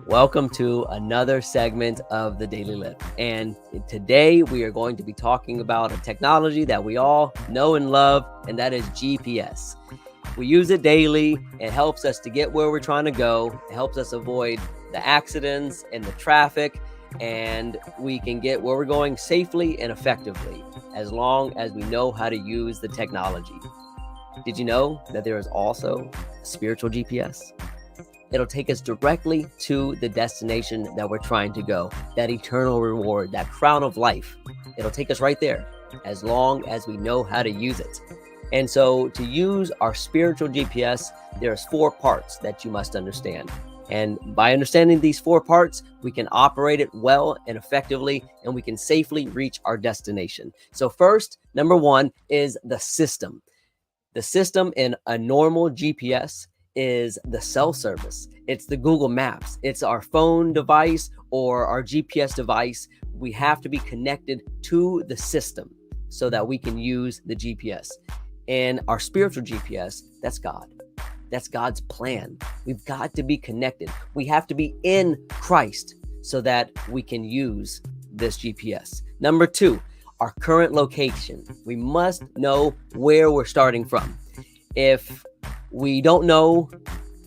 Welcome to another segment of the Daily Lift. And today we are going to be talking about a technology that we all know and love, and that is GPS. We use it daily. It helps us to get where we're trying to go. It helps us avoid the accidents and the traffic, and we can get where we're going safely and effectively as long as we know how to use the technology. Did you know that there is also a spiritual GPS? It'll take us directly to the destination that we're trying to go, that eternal reward, that crown of life. It'll take us right there as long as we know how to use it. And so to use our spiritual GPS, there's 4 parts that you must understand. And by understanding these 4 parts, we can operate it well and effectively, and we can safely reach our destination. So first, number 1 is the system. The system in a normal GPS is the cell service. It's the Google Maps. It's our phone device or our GPS device. We have to be connected to the system so that we can use the GPS. And our spiritual GPS, that's God. That's God's plan. We've got to be connected. We have to be in Christ so that we can use this GPS. Number 2, our current location. We must know where we're starting from. If we don't know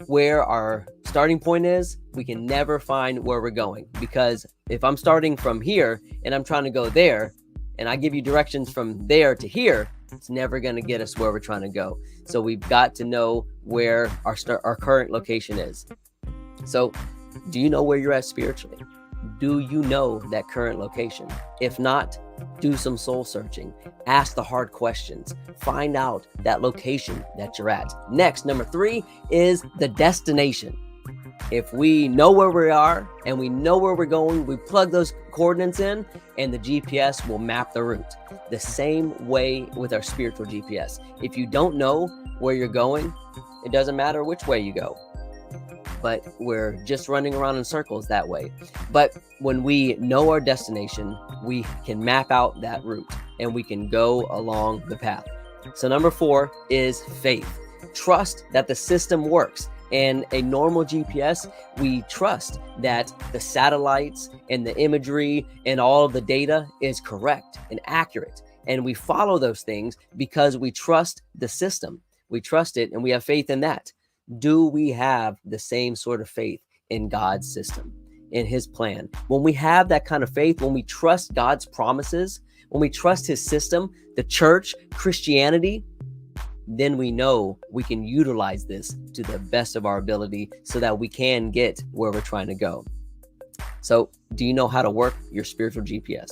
where our starting point is, we can never find where we're going. Because if I'm starting from here and I'm trying to go there, and I give you directions from there to here, it's never going to get us where we're trying to go. So we've got to know where our current location is. So do you know where you're at spiritually? Do you know that current location? If not, do some soul searching. Ask the hard questions. Find out that location that you're at. Next, number 3 is the destination. If we know where we are and we know where we're going, we plug those coordinates in and the GPS will map the route. The same way with our spiritual GPS. If you don't know where you're going, it doesn't matter which way you go. But we're just running around in circles that way. But when we know our destination, we can map out that route and we can go along the path. So number 4 is faith. Trust that the system works. And a normal GPS, we trust that the satellites and the imagery and all of the data is correct and accurate. And we follow those things because we trust the system. We trust it and we have faith in that. Do we have the same sort of faith in God's system, in his plan? When we have that kind of faith, when we trust God's promises, when we trust his system, the church, Christianity, then we know we can utilize this to the best of our ability so that we can get where we're trying to go. So do you know how to work your spiritual GPS?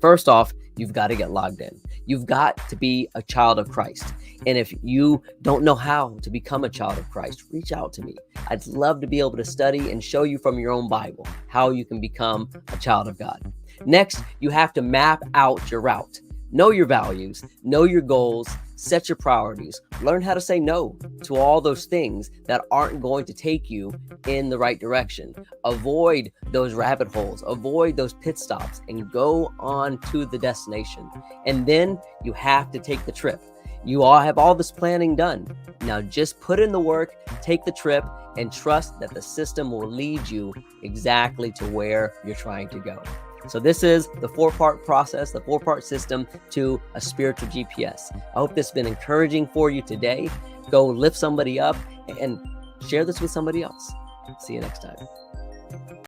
First off, you've got to get logged in. You've got to be a child of Christ. And if you don't know how to become a child of Christ, reach out to me. I'd love to be able to study and show you from your own Bible how you can become a child of God. Next, you have to map out your route. Know your values, know your goals, set your priorities, learn how to say no to all those things that aren't going to take you in the right direction. Avoid those rabbit holes, avoid those pit stops, and go on to the destination. And then you have to take the trip. You all have all this planning done. Now just put in the work, take the trip, and trust that the system will lead you exactly to where you're trying to go. So this is the 4-part process, the 4-part system to a spiritual GPS. I hope this has been encouraging for you today. Go lift somebody up and share this with somebody else. See you next time.